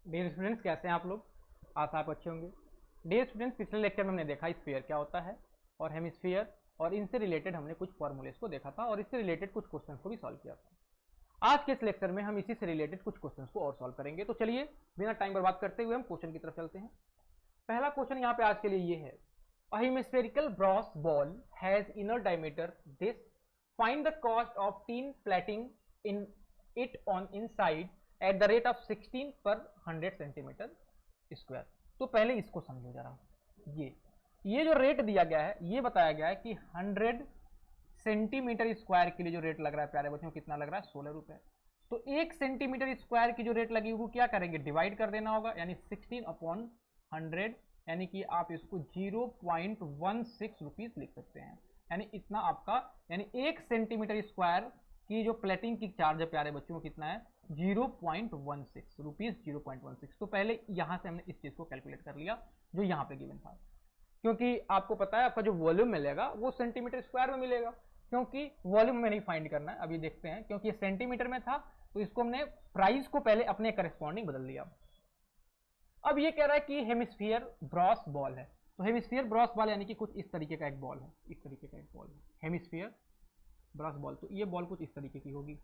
Dear students, कैसे हैं आप लोग? आशा आप अच्छे होंगे। डियर स्टूडेंट्स, पिछले लेक्चर में हमने देखा स्फीयर क्या होता है और हेमिस्फीयर, और इनसे रिलेटेड हमने कुछ फॉर्मूलेस को देखा था और इससे रिलेटेड कुछ क्वेश्चंस को भी सॉल्व किया था। आज के इस लेक्चर में हम इसी से रिलेटेड कुछ क्वेश्चंस को और सॉल्व करेंगे। तो चलिए बिना टाइम बर्बाद करते हुए हम क्वेश्चन की तरफ चलते हैं। पहला क्वेश्चन यहाँ पे आज के लिए ये है, a hemispherical brass bowl has inner diameter this, find the cost of tin plating in it on inside at the rate of 16 per 100 centimetre square. तो पहले इसको समझो जरा। ये जो रेट दिया गया है, ये बताया गया है कि 100 सेंटीमीटर स्क्वायर के लिए जो रेट लग रहा है प्यारे बच्चों, कितना लग रहा है? 16 रुपए। तो 1 सेंटीमीटर स्क्वायर की जो रेट लगी वो क्या करेंगे? डिवाइड कर देना होगा, यानी 16 अपॉन 100, यानी कि आप इसको 0.16 रुपीज लिख सकते हैं। यानी इतना आपका, यानी 1 सेंटीमीटर स्क्वायर की जो प्लेटिंग की चार्ज है प्यारे बच्चों, कितना है? 0.16 रुपीज, 0.16। तो पहले यहां से हमने इस चीज को कैलकुलेट कर लिया जो यहां पे गिवन था, क्योंकि आपको पता है आपका जो वॉल्यूम मिलेगा वो सेंटीमीटर स्क्वायर में मिलेगा, क्योंकि वॉल्यूम में नहीं फाइंड करना है। अभी देखते हैं, क्योंकि ये सेंटीमीटर में था तो इसको हमने प्राइस को पहले अपने करस्पॉन्डिंग बदल दिया। अब ये कह रहा है कि हेमिस्फीयर ब्रॉस बॉल है, तो हेमिस्फीयर ब्रॉस बॉल यानी कि कुछ इस तरीके का एक बॉल है, इस तरीके का एक बॉल है हेमिस्फीयर ब्रॉस बॉल। तो ये बॉल कुछ इस तरीके की होगी,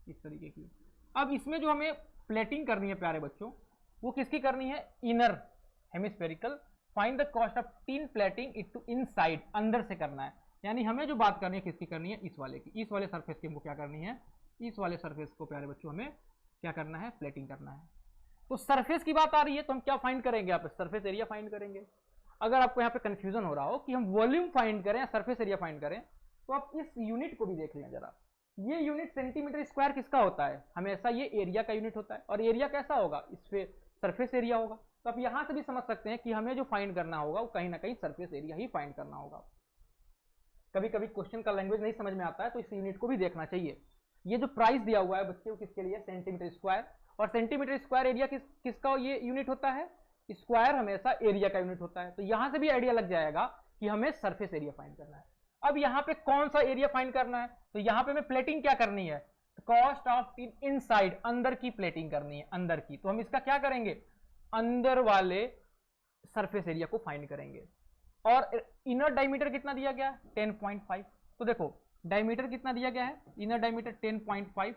इस तरीके की। अब इसमें जो हमें प्लेटिंग करनी है प्यारे बच्चों, वो किसकी करनी है? Inner hemispherical. Find the cost of tin plating it to inside, अंदर से करना है। यानी हमें जो बात करनी है किसकी करनी है? इस वाले की, इस वाले सरफेस की हमको क्या करनी है? इस वाले सरफेस को प्यारे बच्चों हमें क्या करना है? प्लेटिंग करना है। तो सरफेस की बात आ रही है तो हम क्या फाइंड करेंगे? यहाँ पे सरफेस एरिया फाइंड करेंगे। अगर आपको यहाँ पे कंफ्यूजन हो रहा हो कि हम वॉल्यूम फाइंड करें या सरफेस एरिया फाइंड करें, तो आप इस यूनिट को भी देख लें जरा। ये यूनिट सेंटीमीटर स्क्वायर किसका होता है? हमेशा ये एरिया का यूनिट होता है। और एरिया कैसा होगा? इस पे सरफेस एरिया होगा। तो आप यहां से भी समझ सकते हैं कि हमें जो फाइंड करना होगा वो कहीं ना कहीं सरफेस एरिया ही फाइंड करना होगा। कभी कभी क्वेश्चन का लैंग्वेज नहीं समझ में आता है तो इस यूनिट को भी देखना चाहिए। ये जो प्राइस दिया हुआ है बच्चों किसके लिए? Centimetre square. और सेंटीमीटर स्क्वायर एरिया किसका ये यूनिट होता है? स्क्वायर हमेशा एरिया का यूनिट होता है। तो यहां से भी आइडिया लग जाएगा कि हमें सरफेस एरिया फाइंड करना है। अब यहां पे कौन सा एरिया फाइंड करना है? तो यहां पे हमें प्लेटिंग क्या करनी है? कॉस्ट ऑफ इनसाइड, अंदर की प्लेटिंग करनी है, अंदर की। तो हम इसका क्या करेंगे? अंदर वाले सरफेस एरिया को फाइंड करेंगे। और इनर डायमीटर कितना दिया गया? 10.5। तो देखो डायमीटर कितना दिया गया है? Inner diameter 10.5।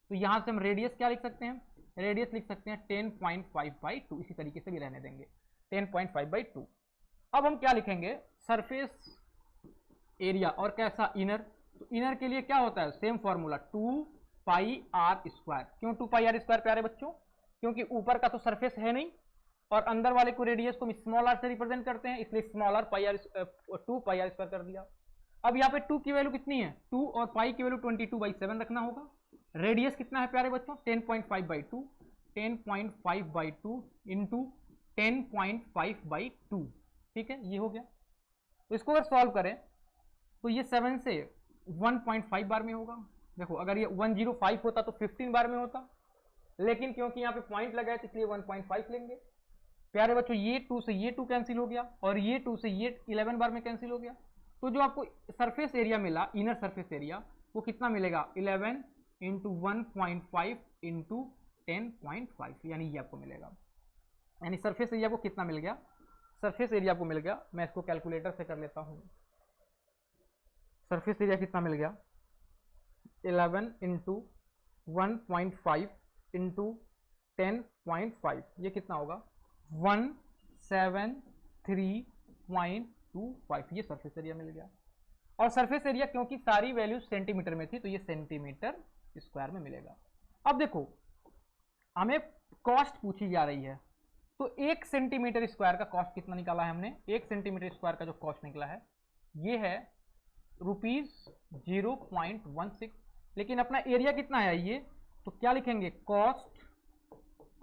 तो यहां से हम रेडियस क्या लिख सकते हैं? रेडियस लिख सकते हैं 10.5/2। इसी तरीके से भी रहने देंगे, 10.5/2। अब हम क्या लिखेंगे? सरफेस एरिया, और कैसा? इनर। तो इनर के लिए क्या होता है? Same formula, 2πr²। क्यों 2πr² प्यारे बच्चों? क्योंकि ऊपर का तो सरफेस है नहीं और अंदर वाले को रेडियस को हम स्मॉल आर से रिप्रेजेंट करते हैं, इसलिए स्मॉल आर 2πr² कर दिया। अब यहाँ पे 2 की वैल्यू कितनी है? 2, और पाई की वैल्यू 22/7 रखना होगा। रेडियस कितना है प्यारे बच्चों? 10.5/2, 10.5/2 इंटू 10.5/2। ठीक है, ये हो गया। तो इसको अगर सॉल्व करें तो ये 7 से 1.5 बार में होगा। देखो अगर ये 105 होता तो 15 बार में होता, लेकिन क्योंकि यहाँ पे पॉइंट लगा है तो इसलिए 1.5 लेंगे। प्यारे बच्चों ये 2 से ये 2 कैंसिल हो गया और ये 2 से ये 11 बार में कैंसिल हो गया। तो जो आपको सरफेस एरिया मिला, इनर सरफेस एरिया, वो कितना मिलेगा? 11 इंटू 1.5 इंटू 10.5, यानी ये आपको मिलेगा। यानी सरफेस एरिया को कितना मिल गया? सरफेस एरिया को मिल गया, मैं इसको कैलकुलेटर से कर लेता हूं। सरफेस एरिया कितना मिल गया? 11 इंटू 1.5 इंटू 10.5, ये कितना होगा? 173.25। ये सरफेस एरिया मिल गया। और सरफेस एरिया क्योंकि सारी वैल्यू सेंटीमीटर में थी तो ये सेंटीमीटर स्क्वायर में मिलेगा। अब देखो हमें कॉस्ट पूछी जा रही है, तो 1 सेंटीमीटर स्क्वायर का कॉस्ट कितना निकाला है हमने? 1 सेंटीमीटर स्क्वायर का जो कॉस्ट निकला है ये है ₹0.16। लेकिन अपना एरिया कितना है ये? तो क्या लिखेंगे? Cost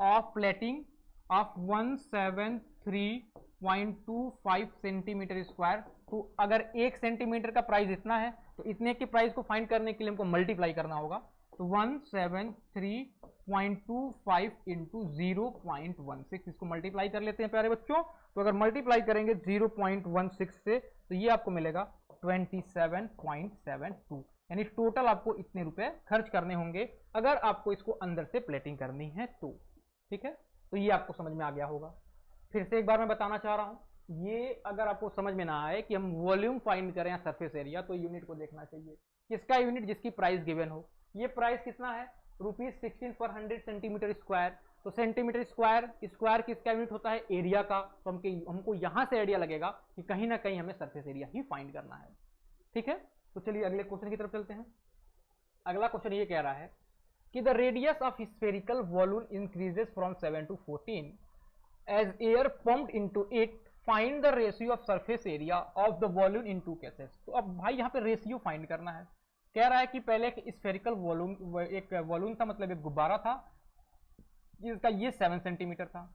of plating of 173.25 centimetre square. तो अगर 1 सेंटीमीटर का प्राइस इतना है तो इतने के प्राइस को फाइंड करने के लिए हमको मल्टीप्लाई करना होगा। तो 173.25 इंटू 0.16, इसको मल्टीप्लाई कर लेते हैं प्यारे बच्चों। तो अगर मल्टीप्लाई करेंगे 0.16 से तो ये आपको मिलेगा 27.72। यानी टोटल आपको इतने रुपए खर्च करने होंगे अगर आपको इसको अंदर से प्लेटिंग करनी है तो। ठीक है, तो ये आपको समझ में आ गया होगा। फिर से एक बार मैं बताना चाह रहा हूँ, ये अगर आपको समझ में ना आए कि हम वॉल्यूम फाइंड करें या सरफेस एरिया, तो यूनिट को देखना चाहिए। किसका यूनिट? जिसकी प्राइस गिवन हो। ये प्राइस कितना है? ₹16 पर 100 सेंटीमीटर स्क्वायर। तो सेंटीमीटर स्क्वायर, स्क्वायर किसका यूनिट होता है? एरिया का। तो हमको यहां से आइडिया लगेगा कि कहीं ना कहीं हमें सरफेस एरिया ही फाइंड करना है। ठीक है, तो चलिए अगले क्वेश्चन की तरफ चलते हैं। अगला क्वेश्चन ये कह रहा है कि the radius of spherical balloon increases from 7 to 14 as air pumped into it, find the ratio of surface area of the balloon in two cases. तो अब भाई यहाँ पे रेशियो फाइंड करना है। कह रहा है कि पहले एक स्फेरिकल वॉल्यूम, एक वॉल्यूम था, मतलब एक गुब्बारा था जिसका ये 7 सेंटीमीटर था।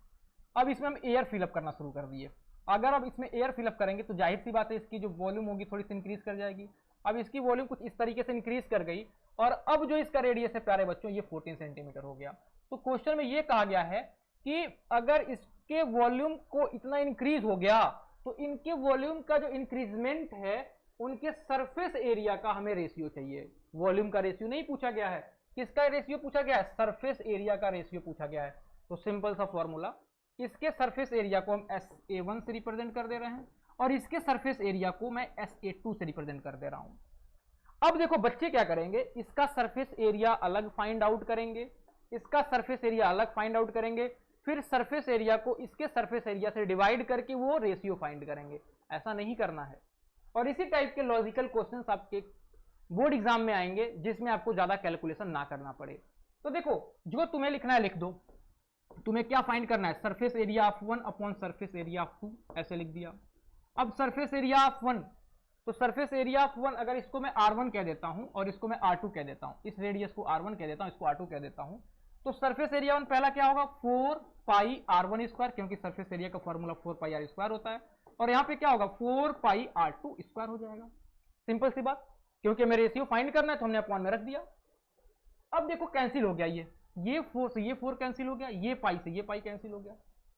अब इसमें हम एयर फिलअप करना शुरू कर दिए। अगर अब इसमें एयर फिलअप करेंगे तो जाहिर सी बात है इसकी जो वॉल्यूम होगी थोड़ी सी इंक्रीज कर जाएगी। अब इसकी वॉल्यूम कुछ इस तरीके से इंक्रीज कर गई और अब जो इसका रेडियस है प्यारे बच्चों ये 14 सेंटीमीटर हो गया। तो क्वेश्चन में ये कहा गया है कि अगर इसके वॉल्यूम को इतना इंक्रीज हो गया तो इनके वॉल्यूम का जो इंक्रीजमेंट है उनके सरफेस एरिया का हमें रेशियो चाहिए। वॉल्यूम का रेशियो नहीं पूछा गया है, किसका रेशियो पूछा गया है? सरफेस एरिया का रेशियो पूछा गया है। तो सिंपल सा फॉर्मूला, इसके सरफेस एरिया को हम SA1 से रिप्रेजेंट कर दे रहे हैं और इसके सरफेस एरिया को मैं SA2 से रिप्रेजेंट कर दे रहा हूं। अब देखो बच्चे क्या करेंगे, इसका सरफेस एरिया अलग फाइंड आउट करेंगे, इसका सरफेस एरिया अलग फाइंड आउट करेंगे, फिर सरफेस एरिया को इसके सरफेस एरिया से डिवाइड करके वो रेशियो फाइंड करेंगे। ऐसा नहीं करना है। और इसी टाइप के लॉजिकल क्वेश्चंस आपके बोर्ड एग्जाम में आएंगे जिसमें आपको ज्यादा कैलकुलेशन ना करना पड़े। तो देखो जो तुम्हें लिखना है लिख दो। तुम्हें क्या फाइंड करना है? Surface area of 1 upon surface area of 2, ऐसे लिख दिया। अब सरफेस एरिया ऑफ 1, तो सरफेस एरिया ऑफ 1 अगर इसको मैं R1 कह देता हूं और इसको मैं R2 कह देता हूं, इस रेडियस को R1 कह देता हूं, इसको R2 कह देता हूं, तो सरफेस एरिया 1 पहला क्या होगा? 4 पाई R1 स्क्वायर, क्योंकि सरफेस एरिया का फॉर्मूला 4 पाई R स्क्वायर होता है। और यहां पे क्या होगा? 4 पाई R2 स्क्वायर हो जाएगा। सिंपल सी बात, क्योंकि हमें रेशियो फाइंड करना है तो हमने अपॉन में रख दिया। अब देखो कैंसिल हो गया, ये 4 से ये 4 कैंसिल हो गया, ये पाई से ये पाई कैंसिल हो गया।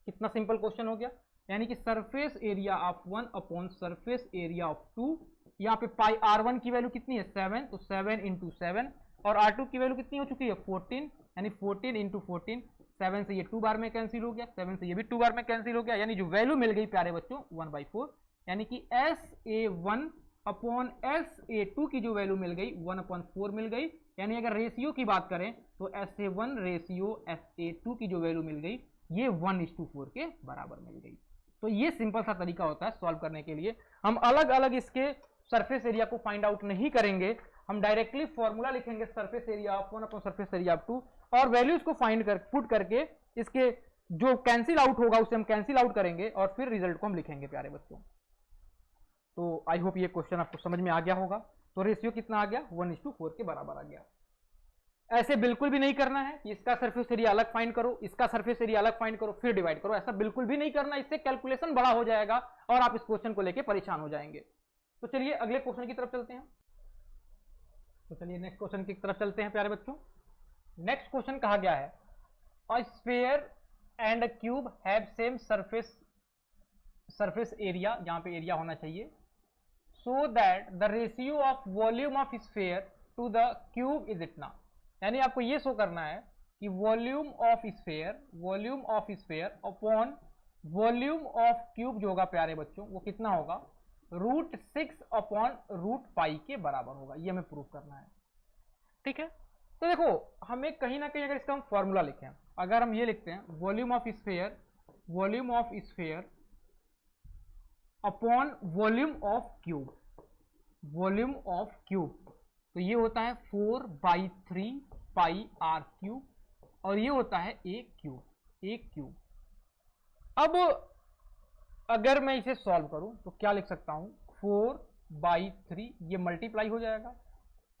कितना सिंपल क्वेश्चन हो गया। यानी कि surface area of 1 upon surface area of 2, यहाँ पे पाई R1 की वैल्यू कितनी है? 7, तो 7 इंटू 7, और R2 की वैल्यू कितनी हो चुकी है? 14, यानी 14 इंटू 14, 7 से ये 2 बार में कैंसिल हो गया, 7 से ये भी 2 बार में कैंसिल हो गया। यानी जो वैल्यू मिल गई प्यारे बच्चों 1/4, यानी कि SA1 अपॉन SA2 की जो वैल्यू मिल गई 1/4 मिल गई। यानी अगर रेशियो की बात करें तो SA1 रेशियो SA2 की जो वैल्यू मिल गई ये 1:4 के बराबर मिल गई। तो ये सिंपल सा तरीका होता है सॉल्व करने के लिए। हम अलग अलग इसके सरफेस एरिया को फाइंड आउट नहीं करेंगे, हम डायरेक्टली फॉर्मूला लिखेंगे surface area of 1 upon surface area of 2 और वैल्यूज को फाइंड कर पुट करके इसके जो कैंसिल आउट होगा उसे हम कैंसिल आउट करेंगे और फिर रिजल्ट को हम लिखेंगे प्यारे बच्चों। तो आई होप ये क्वेश्चन आपको समझ में आ गया होगा। तो रेशियो कितना आ गया? 1:4 के बराबर आ गया। ऐसे बिल्कुल भी नहीं करना है कि इसका सरफेस एरिया अलग फाइंड करो, इसका सरफेस एरिया अलग फाइंड करो फिर डिवाइड करो, ऐसा बिल्कुल भी नहीं करना। इससे कैलकुलेशन बड़ा हो जाएगा और आप इस क्वेश्चन को लेकर परेशान हो जाएंगे। तो चलिए अगले क्वेश्चन की तरफ चलते हैं। तो चलिए नेक्स्ट क्वेश्चन की तरफ चलते हैं प्यारे बच्चों। नेक्स्ट क्वेश्चन कहा गया है a sphere and a cube have same surface area, यहां पे एरिया होना चाहिए, so that the ratio of volume of sphere to the cube is इतना। यानी आपको ये शो करना है कि volume of sphere upon volume of cube जो होगा प्यारे बच्चों वो कितना होगा? √6 अपॉन √π के बराबर होगा। ये हमें प्रूव करना है। ठीक है, तो देखो हमें कहीं ना कहीं अगर इसका हम फॉर्मूला लिखें, अगर हम ये लिखते हैं volume of sphere upon volume of cube, तो ये होता है 4/3 पाई R³ और ये होता है a क्यूब। अब अगर मैं इसे सॉल्व करूं तो क्या लिख सकता हूं? 4/3 ये मल्टीप्लाई हो जाएगा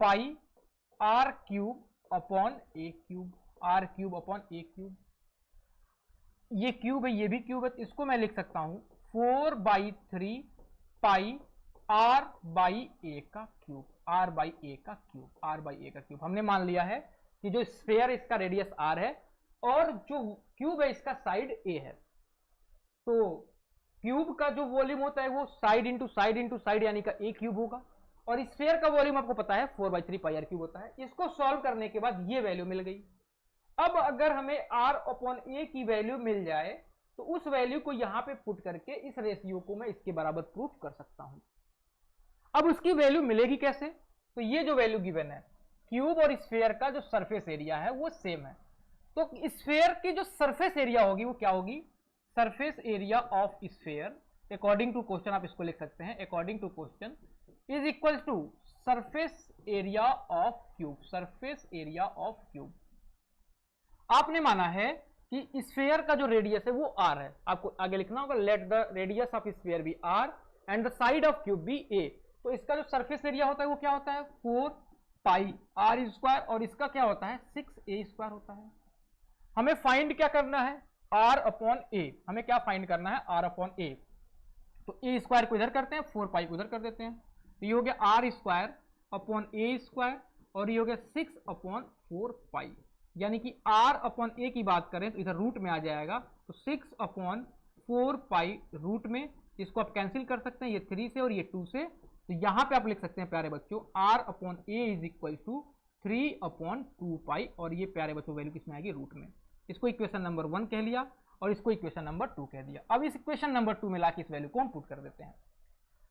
पाई R³ अपॉन a क्यूब। ये क्यूब है, ये भी क्यूब है, इसको मैं लिख सकता हूं 4/3 पाई R/a का क्यूब। हमने मान लिया है कि जो स्फीयर इसका रेडियस R है और जो क्यूब है इसका साइड A है। तो क्यूब का जो वॉल्यूम होता है वो साइड इंटू साइड यानी का A क्यूब होगा और स्फीयर का वॉल्यूम आपको पता है 4/3 पाई R³ होता है। इसको सॉल्व करने के बाद ये वैल्यू मिल गई। अब अगर हमें r अपॉन a की वैल्यू मिल जाए तो उस वैल्यू को यहां पे पुट करके इस रेशियो को मैं इसके बराबर प्रूफ कर सकता हूं। अब उसकी वैल्यू मिलेगी कैसे? तो ये जो वैल्यू गिवन है, क्यूब और स्फेयर का जो सरफेस एरिया है वो सेम है, तो स्फेयर की जो सरफेस एरिया होगी वो क्या होगी? Surface area of sphere according to question आप इसको लिख सकते हैं, according to question is equal to surface area of cube, surface area of cube. आपने माना है कि स्फेयर का जो रेडियस है वो आर है, आपको आगे लिखना होगा let the radius of sphere be R and the side of cube be A. तो इसका जो सरफेस एरिया होता है वो क्या होता है? 4 पाई आर स्क्वायर, और इसका क्या होता है? 6a स्क्वायर होता है। हमें फाइंड क्या करना है? आर अपॉन ए। हमें क्या फाइंड करना है? आर अपॉन ए। तो ए स्क्वायर को इधर करते हैं, 4 पाई को इधर कर देते हैं, तो ये हो गया r square upon a square, और ये हो गया 6 अपॉन 4 पाई। यानी कि r अपॉन ए की बात करें तो इधर रूट में आ जाएगा, तो 6 अपॉन 4 पाई रूट में, इसको आप कैंसिल कर सकते हैं, ये 3 से और ये 2 से, तो यहां पे आप लिख सकते हैं प्यारे बच्चों r upon a is equal to 3 upon 2 pi, और ये प्यारे बच्चों वैल्यू किसमें आएगी? रूट में। इसको इक्वेशन नंबर 1 कह लिया और इसको इक्वेशन नंबर 2 कह दिया। अब इस इक्वेशन नंबर 2 में लाके इस वैल्यू को हम पुट कर देते हैं।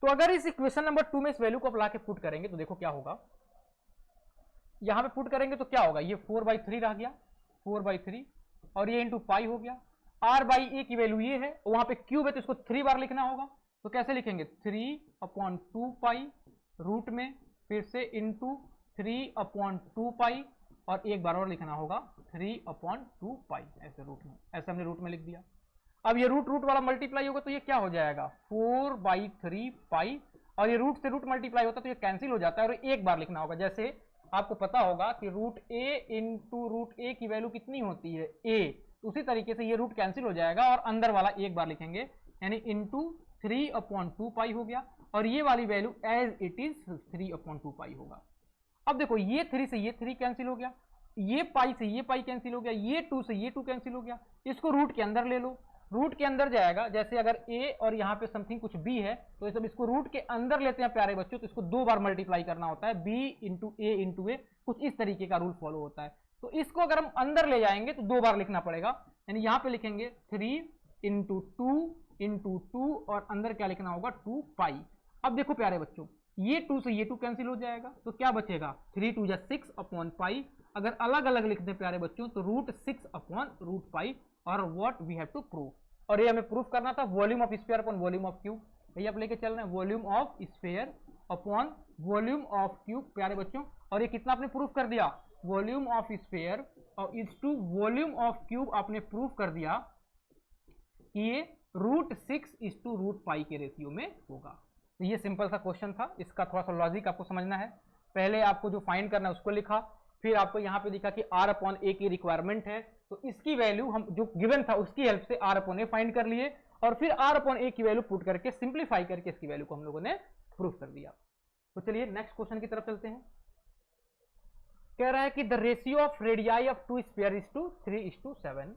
तो अगर इस इक्वेशन नंबर 2 में इस वैल्यू को आप लाके पुट करेंगे तो देखो क्या होगा, यहां पे पुट करेंगे तो क्या होगा? ये 4/3 रह गया, 4/3, और ये इंटू पाई हो गया। r बाई ए की वैल्यू ये है, वहां पे क्यूब है तो इसको 3 बार लिखना होगा, तो कैसे लिखेंगे? 3 अपॉन 2 पाई रूट में, फिर से इंटू 3 अपॉन 2 पाई, और एक बार और लिखना होगा 3 अपॉन 2 पाई, ऐसे रूट में, ऐसे हमने रूट में लिख दिया। अब ये रूट रूट वाला मल्टीप्लाई होगा तो ये क्या हो जाएगा? 4/3 पाई, और ये रूट से रूट मल्टीप्लाई होता है तो ये कैंसिल हो जाता है, और एक बार लिखना होगा। जैसे आपको पता होगा कि रूट ए इंटू रूट ए की वैल्यू कितनी होती है? ए। उसी तरीके से ये रूट कैंसिल हो जाएगा और अंदर वाला एक बार लिखेंगे, यानी इंटू 3 अपॉन 2 पाई हो गया, और ये वाली value as it is 3 upon 2 pi होगा। अब देखो ये 3 से ये 3 कैंसिल हो गया, ये पाई से ये पाई कैंसिल हो गया, ये 2 से ये 2 कैंसिल हो गया। इसको रूट के अंदर ले लो, रूट के अंदर जाएगा, जैसे अगर a और यहाँ पे समथिंग कुछ b है तो सब इसको रूट के अंदर लेते हैं प्यारे बच्चों, तो इसको 2 बार मल्टीप्लाई करना होता है, b इंटू ए इंटू ए, कुछ इस तरीके का रूल फॉलो होता है। तो इसको अगर हम अंदर ले जाएंगे तो 2 बार लिखना पड़ेगा, यानी यहाँ पे लिखेंगे 3 इंटू 2 इंटू 2, और अंदर क्या लिखना होगा? 2 पाई। अब देखो प्यारे बच्चों, ये 2 से ये 2 कैंसिल हो जाएगा, तो क्या बचेगा? 3 2 जा 6 अपॉन पाई। अगर अलग अलग लिखते हैं प्यारे बच्चों तो रूट 6 अपॉन रूट पाई, और what we have to prove, और ये हमें प्रूफ करना था volume of sphere upon volume of cube. भैया आप लेके चल रहे हैं volume of sphere upon volume of cube प्यारे बच्चों, और ये कितना आपने प्रूफ कर दिया? वॉल्यूम ऑफ स्फीयर और is to volume of cube आपने प्रूफ कर दिया कि ये root 6 is to root pi के रेशियो में होगा। तो ये सिंपल सा क्वेश्चन था, इसका थोड़ा सा लॉजिक आपको समझना है। पहले आपको जो फाइंड करना है उसको लिखा, फिर आपको यहाँ पे दिखा कि r अपॉन ए की रिक्वायरमेंट है, तो इसकी वैल्यू हम जो गिवन था उसकी हेल्प से r अपॉन ए फाइंड कर लिए, और फिर r अपॉन ए की वैल्यू पुट करके सिंप्लीफाई करके इसकी वैल्यू को हम लोगों ने प्रूफ कर दिया। तो चलिए नेक्स्ट क्वेश्चन की तरफ चलते हैं। कह रहा है कि the ratio of radii of 2 sphere is to 3:7,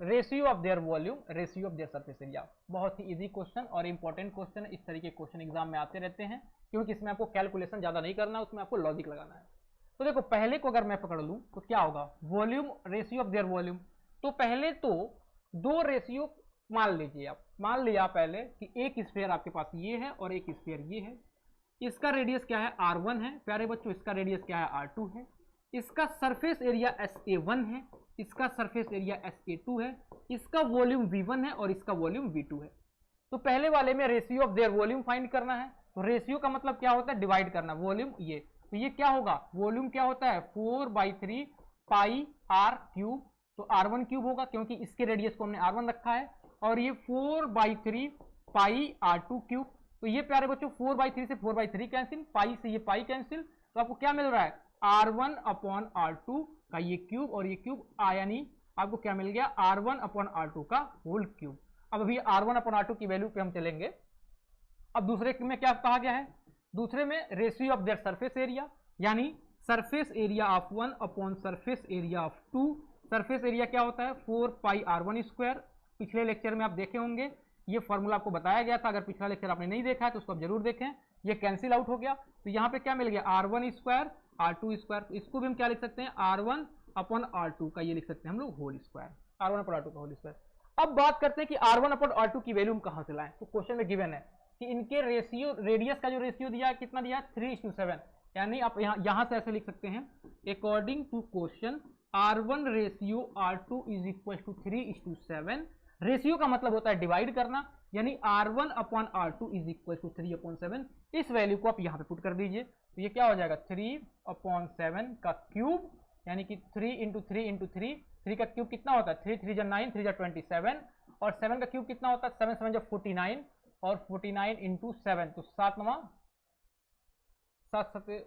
ratio of their volume, ratio of their surface area. बहुत ही इजी क्वेश्चन और इंपॉर्टेंट क्वेश्चन है, इस तरीके के क्वेश्चन एग्जाम में आते रहते हैं, क्योंकि इसमें आपको कैलकुलेशन ज्यादा नहीं करना, उसमें आपको लॉजिक लगाना है। तो देखो पहले को अगर मैं पकड़ लूं तो क्या होगा? Volume, ratio of their volume. तो पहले तो 2 रेशियो मान लीजिए आप, मान लिया पहले कि एक स्फीयर आपके पास ये है और एक स्फीयर ये है, इसका रेडियस क्या है? r1 है प्यारे बच्चों, इसका रेडियस क्या है? r2 है, इसका सरफेस एरिया SA1 है, इसका सरफेस एरिया SA2 है, इसका वॉल्यूम V1 है और इसका वॉल्यूम V2 है। तो पहले वाले में ratio of their volume find करना है, तो रेशियो का मतलब क्या होता है? डिवाइड करना, वॉल्यूम ये, तो ये क्या होगा? वॉल्यूम क्या होता है? 4/3 पाई r क्यूब, तो r1 क्यूब होगा क्योंकि इसके रेडियस को हमने r1 रखा है, और ये 4/3 पाई r2 क्यूब। तो ये प्यारे बच्चों 4/3 से 4/3 कैंसिल, पाई से ये पाई कैंसिल, तो आपको क्या मिल रहा है? r1 अपॉन r2 का ये क्यूब, और ये क्यूब यानी आपको क्या मिल गया? r1 अपॉन r2 का होल क्यूब। अब अभी r1 अपॉन r2 की वैल्यू पे हम चलेंगे। अब दूसरे में क्या कहा गया है? दूसरे में ratio of their surface area, यानी surface area of 1 upon surface area of 2। Surface area क्या होता है? 4 पाई r1 स्क्वायर। पिछले लेक्चर में आप देखे होंगे, ये फॉर्मूला आपको बताया गया था, अगर पिछला लेक्चर आपने नहीं देखा है तो उसको आप जरूर देखें। ये कैंसिल आउट हो गया, तो यहाँ पे क्या मिल गया? r1 square r2 square. इसको भी हम क्या लिख सकते हैं? r1 अपॉन R2 का ये लिख सकते हैं हम लोग whole square, R1 upon R2 का होल स्क्वायर। अब बात करते हैं कि R1 अपॉन R2 की वैल्यू हम कहां से लाएं। तो क्वेश्चन में गिवन है कि इनके रेशियो, रेडियस का जो रेशियो दिया है कितना दिया है 3:7, यानी आप यहां से ऐसे लिख सकते हैं according to question R1 ratio R2 is equal to 3:7। Ratio का मतलब होता है डिवाइड करना, यानी R1 upon R2 is equal to 3/7। इस वैल्यू को आप यहां पे पुट कर दीजिए, तो ये क्या हो जाएगा 3/7 का क्यूब, यानी कि 3 इंटू 3 इंटू 3 का क्यूब कितना होता है 3 3 9 3 27, और 7 का क्यूब कितना होता है 7 7 49, और 49 इंटू 7 तो 7 9 7 7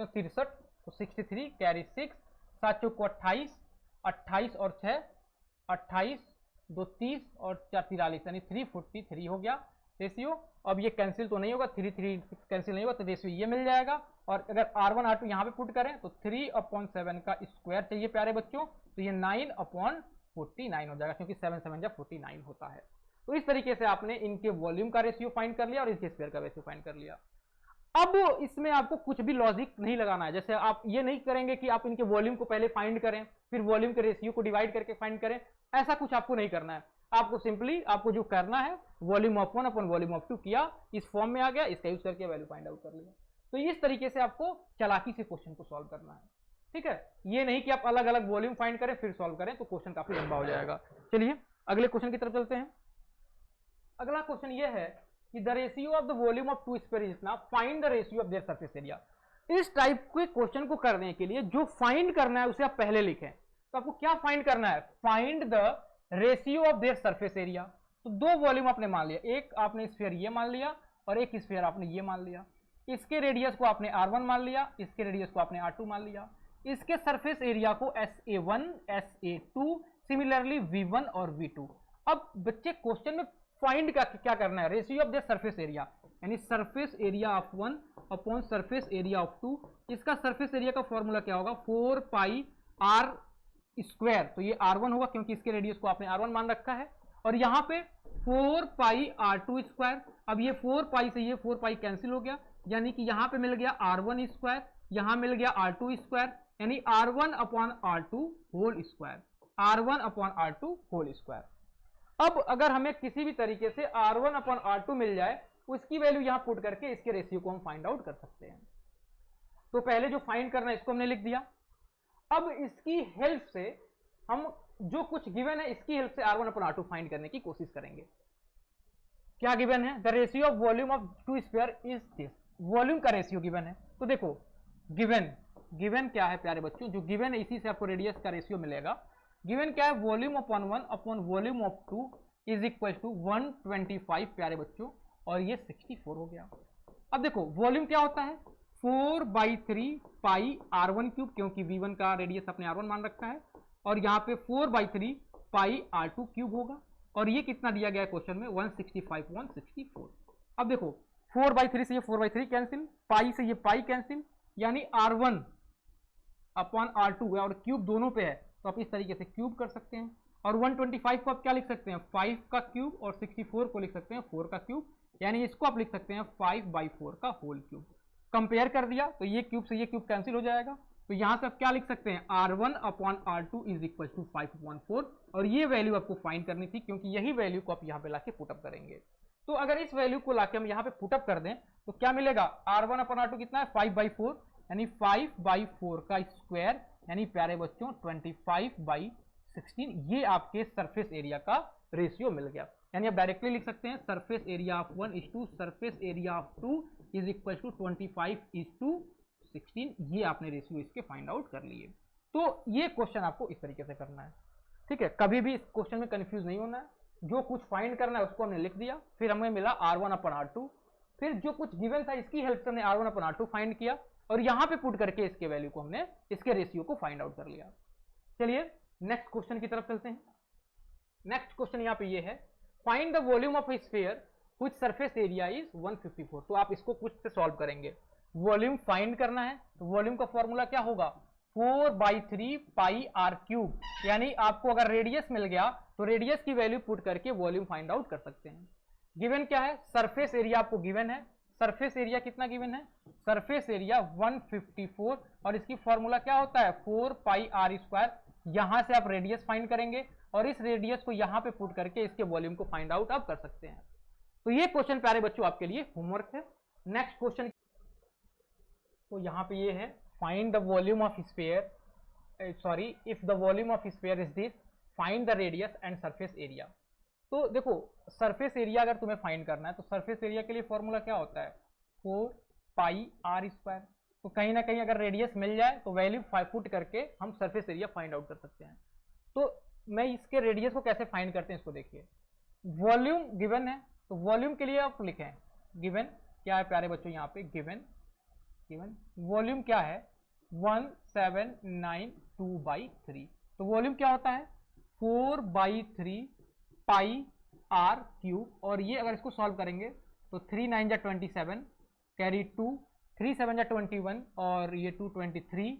63, तो 63 कैरी 6, 7 चौको 28, 28 और 6 28, 2 30 और 4 43, यानी 343 हो गया रेशियो। अब ये कैंसिल तो नहीं होगा, 3 3 कैंसिल नहीं होगा, तो रेशियो ये मिल जाएगा। और अगर R1 R2 यहाँ पे पुट करें तो 3/7 का स्क्वायर चाहिए प्यारे बच्चों, तो ये 9/49 हो जाएगा, क्योंकि 7 7 49 होता है। तो इस तरीके से आपने इनके वॉल्यूम का रेशियो फाइंड कर लिया और इनके स्क्वायर का रेशियो फाइंड कर लिया। अब इसमें आपको कुछ भी लॉजिक नहीं लगाना है, जैसे आप ये नहीं करेंगे कि आप इनके वॉल्यूम को पहले फाइंड करें फिर वॉल्यूम के रेशियो को डिवाइड करके फाइंड करें, ऐसा कुछ आपको नहीं करना है। आपको सिंपली आपको जो करना है volume of 1 upon volume of 2 किया, इस फॉर्म में आ गया, इसका यूज करके वैल्यू फाइंड आउट कर लिया। तो इस तरीके से आपको चालाकी से क्वेश्चन को सॉल्व करना है, ठीक है। ये नहीं कि आप अलग अलग वॉल्यूम फाइंड करें फिर सॉल्व करें, तो क्वेश्चन काफी लंबा हो जाएगा। चलिए अगले क्वेश्चन की तरफ चलते हैं। अगला क्वेश्चन ये है कि the ratio of the volume of two sphere is इतना, find the ratio of their surface area. इस टाइप के क्वेश्चन को करने के लिए जो फाइंड करना है उसे आप पहले लिखें। तो आपको क्या फाइंड करना है, find the ratio of their surface area. तो दो वॉल्यूम आपने मान लिया, एक आपने स्फीयर ये मान लिया और एक स्फीयर आपने ये मान लिया। इसके रेडियस को आपने R1 मान लिया, इसके रेडियस को आपने R2 मान लिया। इसके सरफेस एरिया को SA1 SA2 सिमिलरली V1 और V2। अब बच्चे क्वेश्चन में फाइंड का क्या करना है, ratio of the surface area, यानी surface area of 1 upon surface area of 2। इसका सरफेस एरिया का फॉर्मूला क्या होगा 4πr स्क्वायर, तो ये R1 होगा क्योंकि इसके रेडियस को आपने R1 मान रखा है, और यहां पे 4πr2 स्क्वायर। अब ये 4π से ये 4π कैंसिल हो गया, यानी कि यहां पे मिल गया R1 स्क्वायर, यहां मिल गया R2 स्क्वायर, यानी R1 upon R2 whole square, R1 upon R2 whole square. अब अगर हमें किसी भी तरीके से R1 अपॉन R2 मिल जाए, उसकी वैल्यू यहां पुट करके इसके रेशियो को हम फाइंड आउट कर सकते हैं। तो पहले जो फाइंड करना है इसको हमने लिख दिया। अब इसकी हेल्प से हम जो कुछ गिवन है इसकी हेल्प से R1 अपॉन R2 फाइंड करने की कोशिश करेंगे। क्या गिवन है, the ratio of volume of two sphere is this. Volume का रेशियो गिवन है, तो देखो गिवन क्या है प्यारे बच्चों, जो गिवन है इसी से आपको रेडियस का रेशियो मिलेगा। गिवन क्या है, volume upon 1 upon volume of 2 is equal to 125 प्यारे बच्चों, और ये 64 हो गया। अब देखो वॉल्यूम क्या होता है 4/3 पाई R1 क्यूब, क्योंकि V1 का रेडियस अपने R1 मान रखा है, और यहाँ पे 4/3 पाई R2 क्यूब होगा, और ये कितना दिया गया है क्वेश्चन में 164। अब देखो 4/3 से ये 4/3 कैंसिल, पाई से ये पाई कैंसिल, यानी R1 अपॉन R2 है और क्यूब दोनों पे है, तो आप इस तरीके से क्यूब कर सकते हैं। और 125 को आप क्या लिख सकते हैं 5 का क्यूब, और 64 को लिख सकते हैं 4 का क्यूब, यानी इसको आप लिख सकते हैं 5/4 का होल क्यूब। कंपेयर कर दिया तो ये क्यूब से ये क्यूब कैंसिल हो जाएगा, तो यहां से आप क्या लिख सकते हैं R1 upon R2 is equal to 5/4, और ये वैल्यू आपको फाइंड करनी थी, क्योंकि यही वैल्यू को आप यहाँ पे लाके पुटअप करेंगे। तो अगर इस वैल्यू को लाके हम यहाँ पे पुटअप कर दें तो क्या मिलेगा, R1 अपॉन R2 कितना है 5/4, यानी 5/4 का स्क्वायर, यानी प्यारे बच्चों 25/16। ये आपके सरफेस एरिया का रेशियो मिल गया। यानी आप डायरेक्टली लिख सकते हैं surface area of 1 is to surface area of 2 is equal to 25:16। ये आपने रेशियो इसके फाइंड आउट कर लिए। तो ये क्वेश्चन आपको इस तरीके से करना है, ठीक है। कभी भी इस क्वेश्चन में कंफ्यूज नहीं होना है, जो कुछ फाइंड करना है उसको हमने लिख दिया, फिर हमें मिला R1 अपॉन R2, फिर जो कुछ गिवन था इसकी हेल्प से हमने R1 अपॉन R2 फाइंड किया, और यहां पे पुट करके इसके वैल्यू को हमने इसके रेशियो को फाइंड आउट कर लिया। चलिए नेक्स्ट क्वेश्चन की तरफ चलते हैं। नेक्स्ट क्वेश्चन यहां पे ये है, find the volume of A sphere which surface area is 154। तो आप इसको कुछ से सॉल्व करेंगे, वॉल्यूम फाइंड करना है, तो वॉल्यूम का फॉर्मूला क्या होगा 4/3 पाई R क्यूब, यानी आपको अगर रेडियस मिल गया तो रेडियस की वैल्यू पुट करके वॉल्यूम फाइंड आउट कर सकते हैं। गिवन क्या है, सरफेस एरिया आपको गिवन है, सरफेस एरिया कितना गिवन है, सरफेस एरिया 154, और इसकी फॉर्मूला क्या होता है 4 पाई आर स्क्वायर। यहां से आप रेडियस फाइंड करेंगे और इस रेडियस को यहां पे पुट करके इसके वॉल्यूम को फाइंड आउट आप कर सकते हैं। तो ये क्वेश्चन प्यारे बच्चों आपके लिए होमवर्क है। नेक्स्ट क्वेश्चन, तो यहां पे ये है find the volume of sphere, sorry if the volume of sphere is this find the radius and surface area. तो देखो सरफेस एरिया अगर तुम्हें फाइंड करना है तो सरफेस एरिया के लिए फॉर्मूला क्या होता है 4 पाई आर स्क्वायर। तो कहीं ना कहीं अगर रेडियस मिल जाए तो वैल्यू पुट करके हम सरफेस एरिया फाइंड आउट कर सकते हैं। तो मैं इसके रेडियस को कैसे फाइंड करते हैं इसको देखिए, वॉल्यूम गिवन है तो वॉल्यूम के लिए आप लिखें गिवन क्या है प्यारे बच्चों, यहाँ पे गिवन वॉल्यूम क्या है 1792/3। तो वॉल्यूम क्या होता है 4/3 पाई आर क्यूब, और ये अगर इसको सॉल्व करेंगे तो 3 9 जा 27 कैरी 2 3 7 जा 21 और ये 2 23,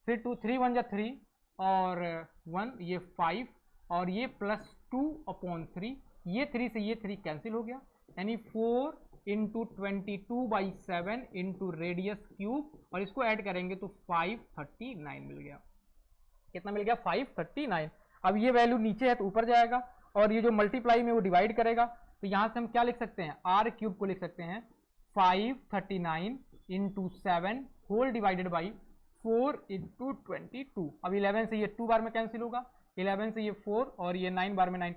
फिर 2 3 1 जा 3 और 1 ये 5 और ये +2/3, ये 3 से ये 3 कैंसिल हो गया, यानी 4 × 22/7 इंटू रेडियस क्यूब, और इसको ऐड करेंगे तो 539 मिल गया। कितना मिल गया 539। अब ये वैल्यू नीचे है तो ऊपर जाएगा और ये जो मल्टीप्लाई में वो डिवाइड करेगा, तो यहां से हम क्या लिख सकते हैं आर क्यूब को लिख सकते हैं 539 × 7 होल डिवाइडेड बाई 4 × 22। अब 11 से ये 2 बार में कैंसिल होगा, 11 से ये 4 और ये 9 बार में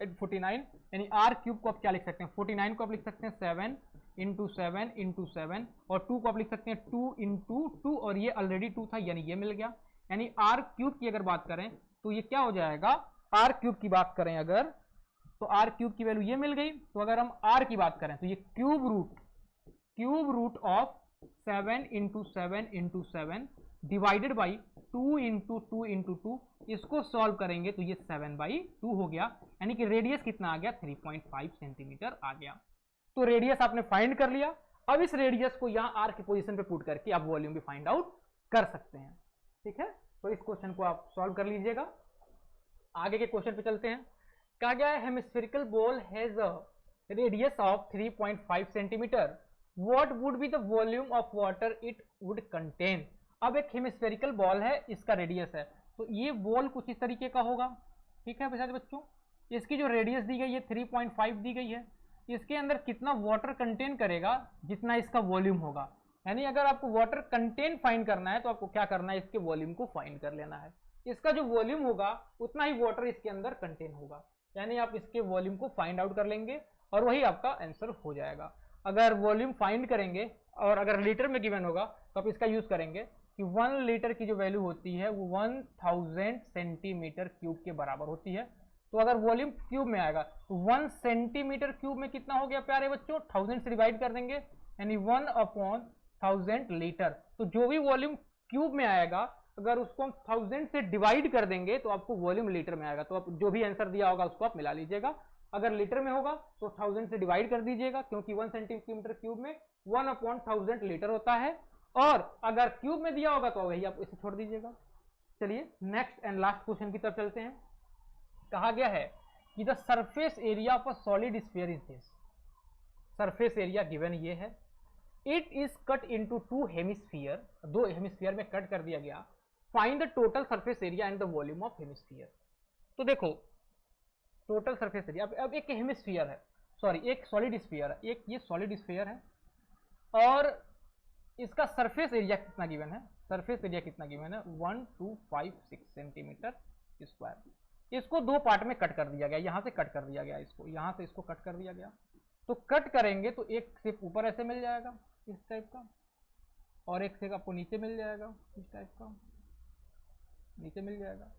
49, यानी आर क्यूब को आप क्या लिख सकते हैं 49 को आप लिख सकते हैं 7 × 7 × 7 और 2 को आप लिख सकते हैं 2 × 2 और ये ऑलरेडी 2 था यानी ये मिल गया। यानी आर क्यूब की अगर बात करें तो ये क्या हो जाएगा, आर क्यूब की बात करें अगर तो आर क्यूब की वैल्यू ये मिल गई। तो अगर हम आर की बात करें तो ये cube root of 7 × 7 × 7 divided by 2 × 2 × 2, इसको सॉल्व करेंगे तो ये 7/2 हो गया, यानी कि रेडियस कितना आ गया 3.5 सेंटीमीटर आ गया। तो रेडियस आपने फाइंड कर लिया। अब इस रेडियस को यहां आर की पोजीशन पे पुट करके आप वॉल्यूम भी फाइंड आउट कर सकते हैं। ठीक है, तो इस क्वेश्चन को आप सॉल्व कर लीजिएगा। आगे के क्वेश्चन पे चलते हैं। कहा गया है hemispherical ball has a radius of 3.5 centimetre, what would be the volume of water it would contain. अब एक हेमिस्फेरिकल बॉल है, इसका रेडियस है, तो ये बॉल कुछ इस तरीके का होगा। ठीक है बच्चों, इसकी जो रेडियस दी गई है 3.5 दी गई है, इसके अंदर कितना वाटर कंटेन करेगा जितना इसका वॉल्यूम होगा। यानी अगर आपको वाटर कंटेन फाइंड करना है तो आपको क्या करना है, इसके वॉल्यूम को फाइंड कर लेना है। इसका जो वॉल्यूम होगा उतना ही वाटर इसके अंदर कंटेन होगा, यानी आप इसके वॉल्यूम को फाइंड आउट कर लेंगे और वही आपका आंसर हो जाएगा। अगर वॉल्यूम फाइंड करेंगे और अगर लीटर में गिवन होगा तो आप इसका यूज करेंगे कि 1 लीटर की जो वैल्यू होती है वो 1000 सेंटीमीटर क्यूब के बराबर होती है। तो अगर वॉल्यूम क्यूब में आएगा तो 1 सेंटीमीटर क्यूब में कितना हो गया प्यारे बच्चों, 1000 से डिवाइड कर देंगे यानी 1/1000 लीटर। तो जो भी वॉल्यूम क्यूब में आएगा अगर उसको हम 1000 से डिवाइड कर देंगे तो आपको वॉल्यूम लीटर में आएगा। तो आप जो भी आंसर दिया होगा उसको आप मिला लीजिएगा। अगर लीटर में होगा तो 1000 से डिवाइड कर दीजिएगा, क्योंकि 1 सेंटीमीटर क्यूब में 1/1000 लीटर होता है, और अगर क्यूब में दिया होगा तो वही आप इसे छोड़ दीजिएगा। चलिए नेक्स्ट एंड लास्ट क्वेश्चन की तरफ चलते हैं। कहा गया है कि the surface area of a solid sphere is this. Surface area given ये है, it is cut into 2 hemisphere, 2 hemisphere में कट कर दिया गया। Find the total surface area and the volume of hemisphere. तो देखो टोटल सरफेस एरिया, अब एक हेमिस्फीयर है, सॉरी एक सॉलिड स्फीयर है, एक ये सॉलिड स्फीयर है और इसका सरफेस एरिया कितना गिवन है, सरफेस एरिया कितना गिवन है 1256 सेंटीमीटर स्क्वायर। इसको 2 पार्ट में कट कर दिया गया, यहां से कट कर दिया गया, इसको यहां से इसको कट कर दिया गया। तो कट करेंगे तो एक से ऊपर ऐसे मिल जाएगा इस टाइप का, और एक से आपको नीचे मिल जाएगा इस टाइप का, नीचे मिल जाएगा।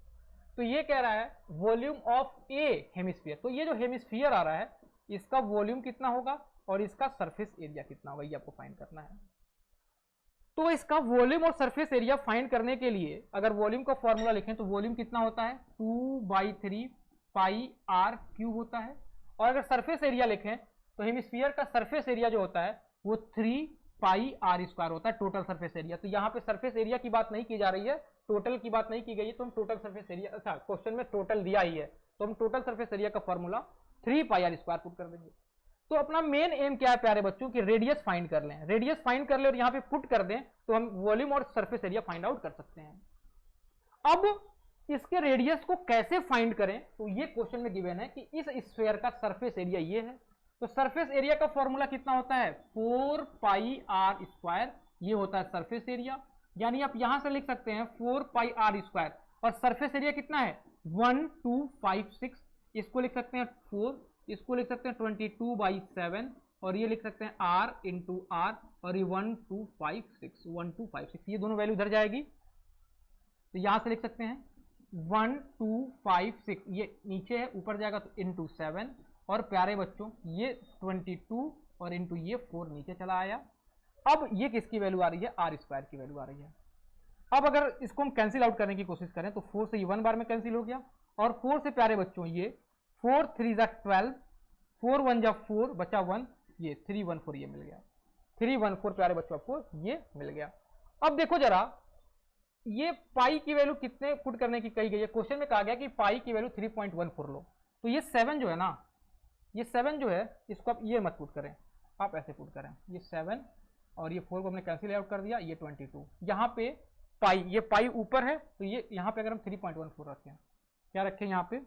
तो ये कह रहा है वॉल्यूम ऑफ ए हेमिस्फीयर। तो ये जो हेमिस्फीयर आ रहा है इसका वॉल्यूम कितना होगा और इसका सरफेस एरिया कितना होगा, ये आपको फाइंड करना है। तो इसका वॉल्यूम और सरफेस एरिया फाइंड करने के लिए अगर वॉल्यूम का फॉर्मूला लिखें तो वॉल्यूम कितना होता है 2/3 पाई आर क्यूब होता है, और अगर सरफेस एरिया लिखें तो हेमिस्फीयर का सरफेस एरिया जो होता है वो 3 पाई आर स्क्वायर होता है, टोटल सरफेस एरिया। तो यहाँ पे सरफेस एरिया की बात नहीं की जा रही है, टोटल की बात नहीं की गई है, तो हम टोटल सरफेस एरिया, अच्छा क्वेश्चन में टोटल दिया ही है तो हम टोटल सरफेस एरिया का formula 3 pi r square put कर देंगे। तो अपना मेन एम क्या है प्यारे बच्चों कि रेडियस फाइंड कर लें, रेडियस फाइंड कर ले और यहां पे पुट कर दें तो हम वॉल्यूम और सरफेस एरिया फाइंड आउट कर सकते हैं। अब इसके रेडियस को कैसे फाइंड करें, तो ये क्वेश्चन में गिवन है कि इस स्फीयर का सरफेस एरिया ये है, तो सरफेस एरिया का फॉर्मूला कितना होता है 4 पाई आर स्क्वायर, ये होता है सरफेस एरिया। यानी आप यहां से लिख सकते हैं 4 पाई आर स्क्वायर, और सरफेस एरिया कितना है 1256, इसको लिख सकते हैं 4, इसको लिख सकते हैं 22/7, और ये लिख सकते हैं r इंटू आर, और ये 1256 ये दोनों वैल्यू इधर जाएगी, तो यहां से लिख सकते हैं 1256, ये नीचे है ऊपर जाएगा तो इंटू 7, और प्यारे बच्चों ये 22 और इंटू ये 4 नीचे चला आया। अब ये किसकी वैल्यू आ रही है आर स्क्वायर की वैल्यू आ रही है। अब अगर इसको हम कैंसिल आउट करने की कोशिश करें तो 4 से ये 1 बार में कैंसिल हो गया, और 4 से प्यारे बच्चों ये 4 3 जा 12, 4 1 जा 4 बचा 1, ये 314 ये मिल गया, 314 प्यारे बच्चों आपको ये मिल गया। अब देखो जरा ये पाई की वैल्यू कितने पुट करने की कही गई है, क्वेश्चन में कहा गया कि पाई की वैल्यू 3.14 लो, तो ये 7 जो है ना, ये 7 जो है इसको आप ये मत पुट करें, आप ऐसे पुट करें, ये 7 और ये 4 को हमने कैंसिल आउट कर दिया, ये 22, यहाँ पे पाई, ये पाई ऊपर है तो ये यहाँ पे अगर हम 3.14 रखें, क्या रखें यहाँ पे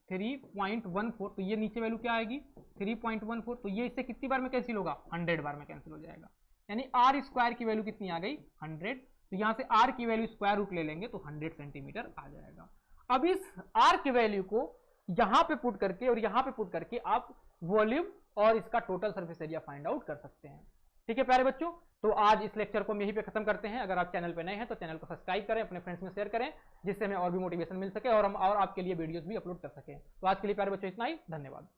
3.14, तो ये नीचे वैल्यू क्या आएगी 3.14, तो ये इससे कितनी बार में कैंसिल होगा 100 बार में कैंसिल हो जाएगा, यानी आर स्क्वायर की वैल्यू कितनी आ गई 100, तो यहां से r की वैल्यू स्क्वायर रूट ले लेंगे तो 100 सेंटीमीटर आ जाएगा। अब इस r की वैल्यू को यहां पे पुट करके और यहां पे पुट करके आप वॉल्यूम और इसका total surface area find out कर सकते हैं। ठीक है प्यारे बच्चों, तो आज इस लेक्चर को हम यहीं पे खत्म करते हैं। अगर आप चैनल पे नए हैं तो चैनल को सब्सक्राइब करें, अपने फ्रेंड्स में शेयर करें, जिससे हमें और भी मोटिवेशन मिल सके और हम और आपके लिए वीडियोस भी अपलोड कर सकें। तो आज के लिए प्यारे बच्चों इतना ही, धन्यवाद।